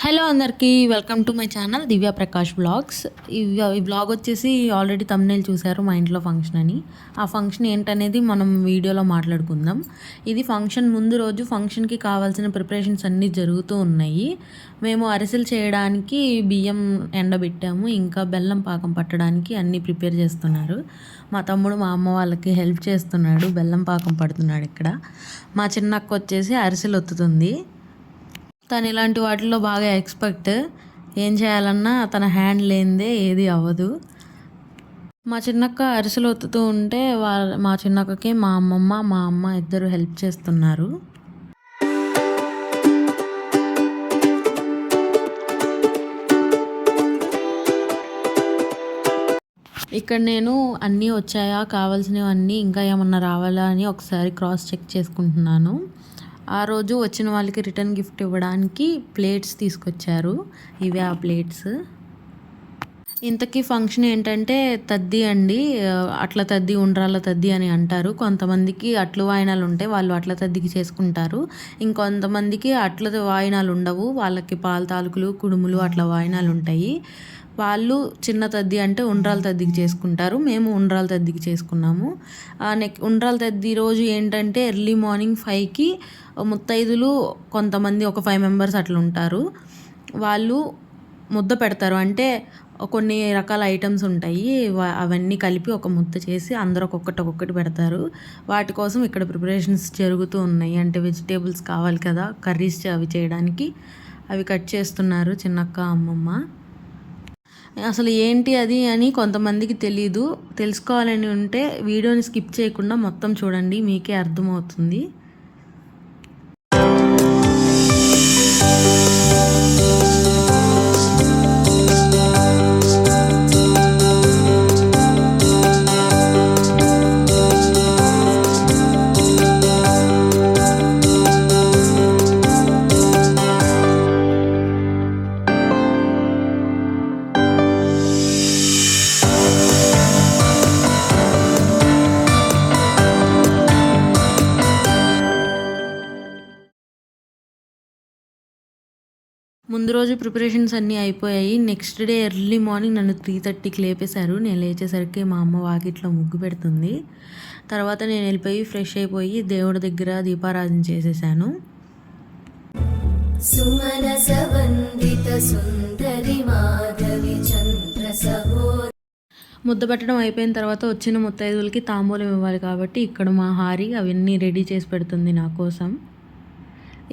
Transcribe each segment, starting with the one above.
Hello అందరికీ welcome to my channel Divya Prakash vlogs. ఈ vlog వచ్చేసి ఆల్రెడీ థంబ్నెయిల్ చూశారు, మా ఇంట్లో ఫంక్షన్ అని. ఆ ఫంక్షన్ ఏంటనేది మనం వీడియోలో మాట్లాడుకుందాం. ఇది ఫంక్షన్ ముందు రోజు. ఫంక్షన్కి కావాల్సిన ప్రిపరేషన్స్ అన్నీ జరుగుతూ ఉన్నాయి. మేము అరిసెలు చేయడానికి బియ్యం ఎండబెట్టాము, ఇంకా బెల్లం పాకం పట్టడానికి అన్నీ ప్రిపేర్ చేస్తున్నారు. మా తమ్ముడు మా అమ్మ వాళ్ళకి హెల్ప్ చేస్తున్నాడు, బెల్లం పాకం పడుతున్నాడు. ఇక్కడ మా చిన్నక్క వచ్చేసి అరిసెలు ఒత్తుతుంది. తను ఇలాంటి వాటిల్లో బాగా ఎక్స్పర్ట్. ఏం చేయాలన్నా తన హ్యాండ్ లేనిదే ఏది అవ్వదు. మా చిన్నక్క అరిసెలు ఒత్తుతూ ఉంటే మా చిన్నక్కకి మా అమ్మమ్మ మా అమ్మ ఇద్దరు హెల్ప్ చేస్తున్నారు. ఇక్కడ నేను అన్నీ వచ్చాయా, కావాల్సినవన్నీ ఇంకా ఏమన్నా రావాలా అని ఒకసారి క్రాస్ చెక్ చేసుకుంటున్నాను. ఆ రోజు వచ్చిన వాళ్ళకి రిటర్న్ గిఫ్ట్ ఇవ్వడానికి ప్లేట్స్ తీసుకొచ్చారు. ఇవే ఆ ప్లేట్స్. ఇంతకీ ఫంక్షన్ ఏంటంటే తద్ది అండి. అట్ల తద్ది, ఉండ్రాళ్ళ తద్ది అని అంటారు. కొంతమందికి అట్లు వాయినాలు ఉంటాయి, వాళ్ళు అట్ల తద్దికి చేసుకుంటారు. ఇంకొంతమందికి అట్ల వాయినాలు ఉండవు, వాళ్ళకి పాల తాలూకులు, కుడుములు అట్లా వాయినాలు ఉంటాయి. వాళ్ళు చిన్న తద్ది అంటే ఉండ్రాల తద్దికి చేసుకుంటారు. మేము ఉండ్రాల తద్దికి చేసుకున్నాము. ఉండ్రాల తద్ది రోజు ఏంటంటే ఎర్లీ మార్నింగ్ 5కి ముత్తైదులు కొంతమంది ఒక 5 మెంబర్స్ అట్లా ఉంటారు. వాళ్ళు ముద్ద పెడతారు. అంటే కొన్ని రకాల ఐటమ్స్ ఉంటాయి, అవన్నీ కలిపి ఒక ముద్ద చేసి అందరూ ఒక్కొక్కటి పెడతారు. వాటి కోసం ఇక్కడ ప్రిపరేషన్స్ జరుగుతూ ఉన్నాయి. అంటే వెజిటేబుల్స్ కావాలి కదా కర్రీస్ అవి చేయడానికి, అవి కట్ చేస్తున్నారు చిన్నక్క అమ్మమ్మ. అసలు ఏంటి అది అని కొంతమందికి తెలీదు. తెలుసుకోవాలని ఉంటే వీడియోని స్కిప్ చేయకుండా మొత్తం చూడండి, మీకే అర్థమవుతుంది. ముందు రోజు ప్రిపరేషన్స్ అన్నీ అయిపోయాయి. నెక్స్ట్ డే ఎర్లీ మార్నింగ్ నన్ను 3:30కి లేపేశారు. నేను లేచేసరికి మా అమ్మ వాకిట్లో ముగ్గు పెడుతుంది. తర్వాత నేను వెళ్ళిపోయి ఫ్రెష్ అయిపోయి దేవుడి దగ్గర దీపారాధన చేసేసాను. ముద్ద పెట్టడం అయిపోయిన తర్వాత వచ్చిన ముత్తైదులకి తాంబూలం ఇవ్వాలి కాబట్టి ఇక్కడ మా హారి అవన్నీ రెడీ చేసి పెడుతుంది నా కోసం.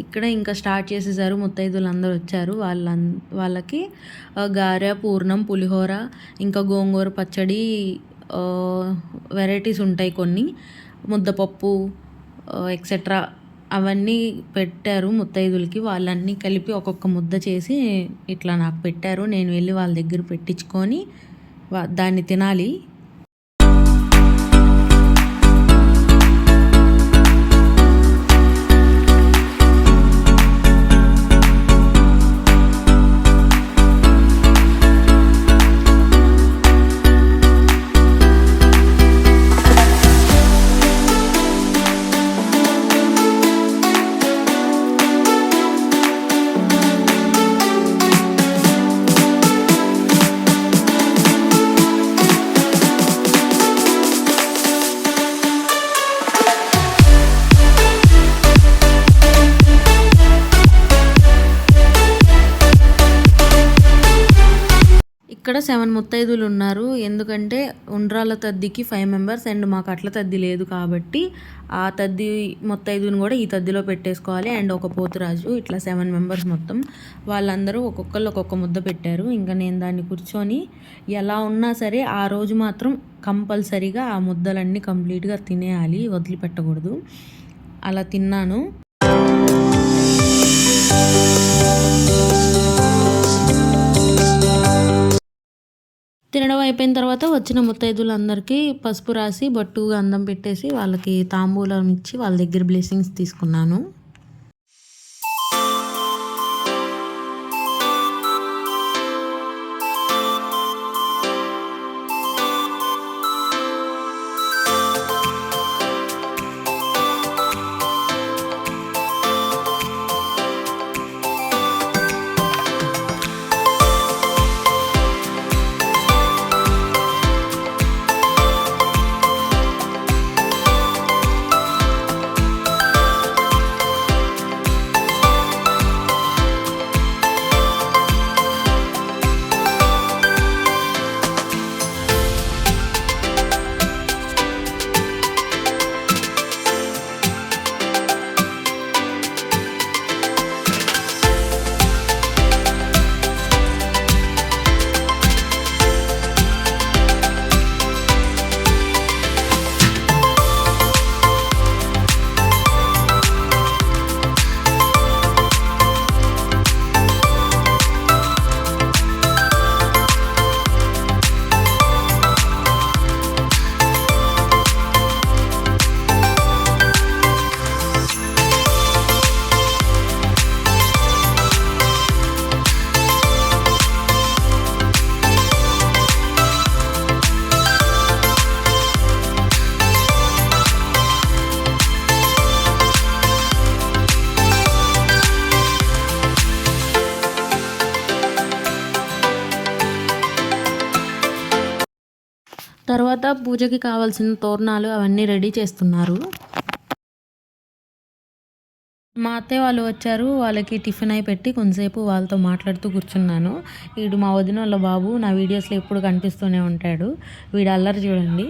ఇక్కడ ఇంకా స్టార్ట్ చేసేసారు. ముత్తైదులు అందరూ వచ్చారు. వాళ్ళకి గారె, పూర్ణం, పులిహోర, ఇంకా గోంగూర పచ్చడి, వెరైటీస్ ఉంటాయి కొన్ని, ముద్దపప్పు ఎక్సెట్రా అవన్నీ పెట్టారు ముత్తైదులకి. వాళ్ళన్నీ కలిపి ఒక్కొక్క ముద్ద చేసి ఇట్లా నాకు పెట్టారు. నేను వెళ్ళి వాళ్ళ దగ్గర పెట్టించుకొని దాన్ని తినాలి. ఇక్కడ 7 ముత్తైదులు ఉన్నారు. ఎందుకంటే ఉండ్రాల తద్దికి 5 మెంబర్స్ అండ్ మాకు అట్ల తద్ది లేదు కాబట్టి ఆ తద్ది ముత్తైదుని కూడా ఈ తద్దిలో పెట్టేసుకోవాలి. అండ్ ఒక పోతురాజు, ఇట్లా 7 మెంబర్స్ మొత్తం. వాళ్ళందరూ ఒక్కొక్కళ్ళు ఒక్కొక్క ముద్ద పెట్టారు. ఇంకా నేను దాన్ని కూర్చొని ఎలా ఉన్నా సరే ఆ రోజు మాత్రం కంపల్సరీగా ఆ ముద్దలన్నీ కంప్లీట్గా తినేయాలి, వదిలిపెట్టకూడదు. అలా తిన్నాను. తినడం అయిపోయిన తర్వాత వచ్చిన ముత్తైదులందరికీ పసుపు రాసి బొట్టు గంధం పెట్టేసి వాళ్ళకి తాంబూలం ఇచ్చి వాళ్ళ దగ్గర బ్లెస్సింగ్స్ తీసుకున్నాను. తర్వాత పూజకి కావాల్సిన తోరణాలు అవన్నీ రెడీ చేస్తున్నారు. మా అత్తయ్య వాళ్ళు వచ్చారు. వాళ్ళకి టిఫిన్ అయి పెట్టి కొంతసేపు వాళ్ళతో మాట్లాడుతూ కూర్చున్నాను. వీడు మా వదినోళ్ళ బాబు. నా వీడియోస్‌లో ఎప్పుడు కనిపిస్తూనే ఉంటాడు. వీడి అల్లరి చూడండి.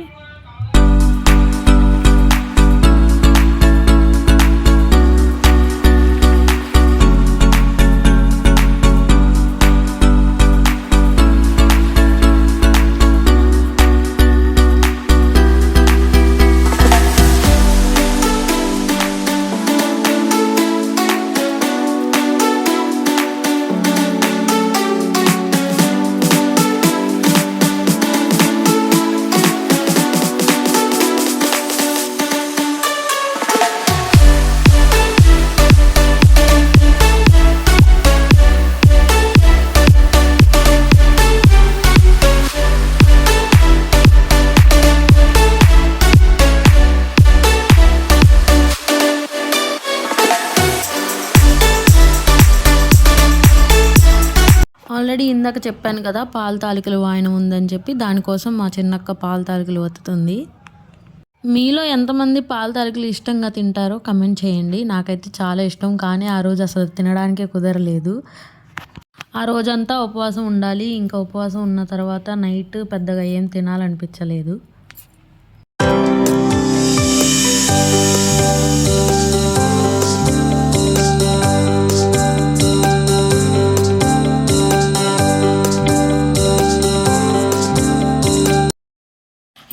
ఆల్రెడీ ఇందాక చెప్పాను కదా పాల తాలికలు వాయనం ఉందని చెప్పి, దానికోసం మా చిన్నక్క పాల తాలికలు ఒత్తుతుంది. మీలో ఎంతమంది పాల తాలికలు ఇష్టంగా తింటారో కమెంట్ చేయండి. నాకైతే చాలా ఇష్టం, కానీ ఆ రోజు అసలు తినడానికే కుదరలేదు. ఆ రోజంతా ఉపవాసం ఉండాలి. ఇంకా ఉపవాసం ఉన్న తర్వాత నైట్ పెద్దగా ఏం తినాలనిపించలేదు.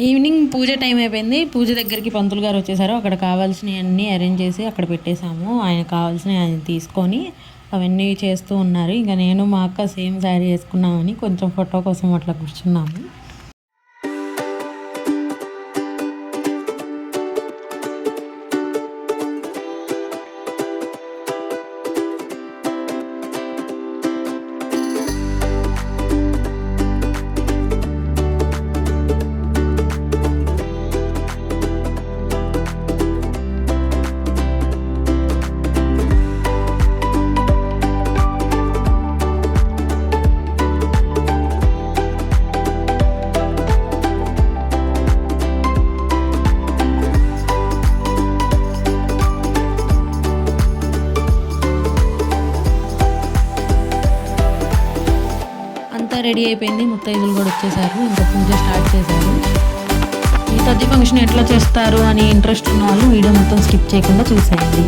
ఈవినింగ్ పూజ టైం అయిపోయింది. పూజ దగ్గరికి పంతులు గారు వచ్చేసారు. అక్కడ కావాల్సినవన్నీ అరేంజ్ చేసి అక్కడ పెట్టేశాము. ఆయన కావాల్సినవి ఆయన తీసుకొని అవన్నీ చేస్తూ ఉన్నారు. ఇంకా నేను మా అక్క సేమ్ శారీ వేసుకున్నామని కొంచెం ఫోటో కోసం అట్లా కూర్చున్నాము. రెడీ అయిపోయింది. ముత్తైదులు కూడా వచ్చేసారు. ఇంకా పూజ స్టార్ట్ చేశారు. ఈ తద్ది ఫంక్షన్ ఎట్లా చేస్తారు అని ఇంట్రెస్ట్ ఉన్న వాళ్ళు వీడియో మొత్తం స్కిప్ చేయకుండా చూసేయండి.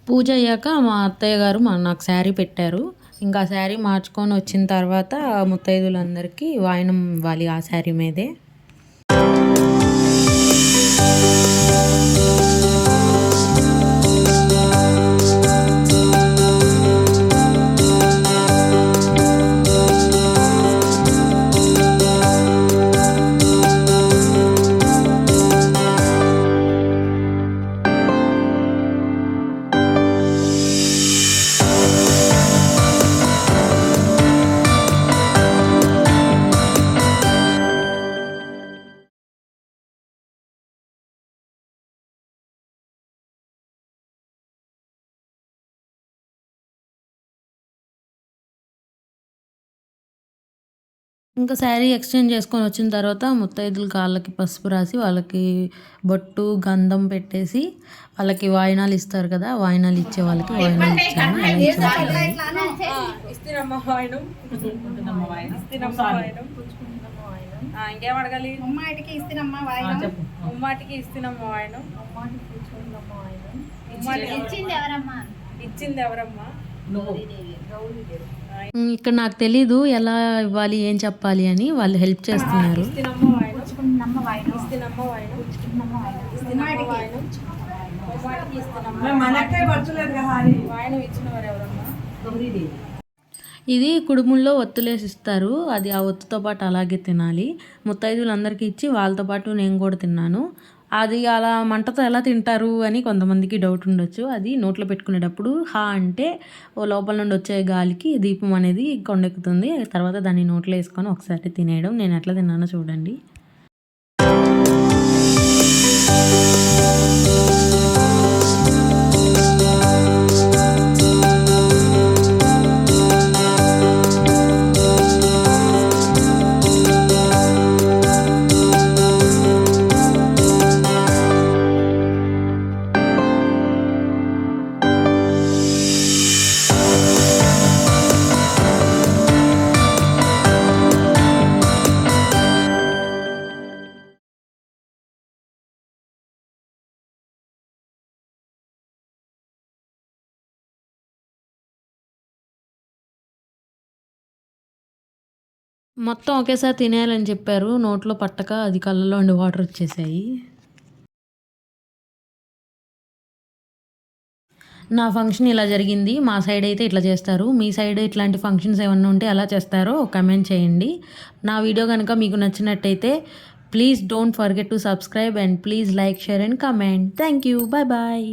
పూజ అయ్యాక మా అత్తయ్య గారు నాకు శారీ పెట్టారు. ఇంకా శారీ మార్చుకొని వచ్చిన తర్వాత ముత్తైదులందరికీ వాయనం ఇవ్వాలి ఆ శారీ మీదే. ఇంకా శారీ ఎక్స్చేంజ్ చేసుకొని వచ్చిన తర్వాత ముత్తైదులు కాళ్ళకి పసుపు రాసి వాళ్ళకి బొట్టు గంధం పెట్టేసి వాళ్ళకి వాయినాలు ఇస్తారు కదా, వాయినాలు ఇచ్చే వాళ్ళకి వాయినాలు ఇచ్చాను. ఎలా ఇచ్చాను ఇంకేం అడగాలి? ఉమ్మాటికి ఇస్తున్నమ్మ వాయినం, ఉమ్మాటికి ఇస్తున్నమ్మ వాయినం, ఇచ్చింది ఎవరమ్మా? ఇక్కడ నాకు తెలీదు ఎలా ఇవ్వాలి ఏం చెప్పాలి అని, వాళ్ళు హెల్ప్ చేస్తున్నారు. ఇది కుడుముల్లో ఒత్తులేసి ఇస్తారు, అది ఆ ఒత్తుతో పాటు అలాగే తినాలి. ముత్తైదులందరికీ ఇచ్చి వాళ్ళతో పాటు నేను కూడా తిన్నాను. అది అలా మంటతో ఎలా తింటారు అని కొంతమందికి డౌట్ ఉండొచ్చు. అది నోట్లో పెట్టుకునేటప్పుడు హా అంటే లోపల నుండి వచ్చే గాలికి దీపం అనేది కొండెక్కుతుంది. తర్వాత దాన్ని నోట్లో వేసుకొని ఒకసారి తినేయడం. నేను ఎట్లా తిన్నానో చూడండి. మొత్తం ఒకేసారి తినేయాలని చెప్పారు, నోట్లో పట్టక అది కళ్ళలో ఉండి వాటర్ వచ్చేసాయి. నా ఫంక్షన్ ఇలా జరిగింది. మా సైడ్ అయితే ఇట్లా చేస్తారు. మీ సైడ్ ఇట్లాంటి ఫంక్షన్స్ ఏమన్నా ఉంటే ఎలా చేస్తారో కమెంట్ చేయండి. నా వీడియో కనుక మీకు నచ్చినట్టయితే please don't forget to subscribe and please like, share and comment. Thank you. Bye bye.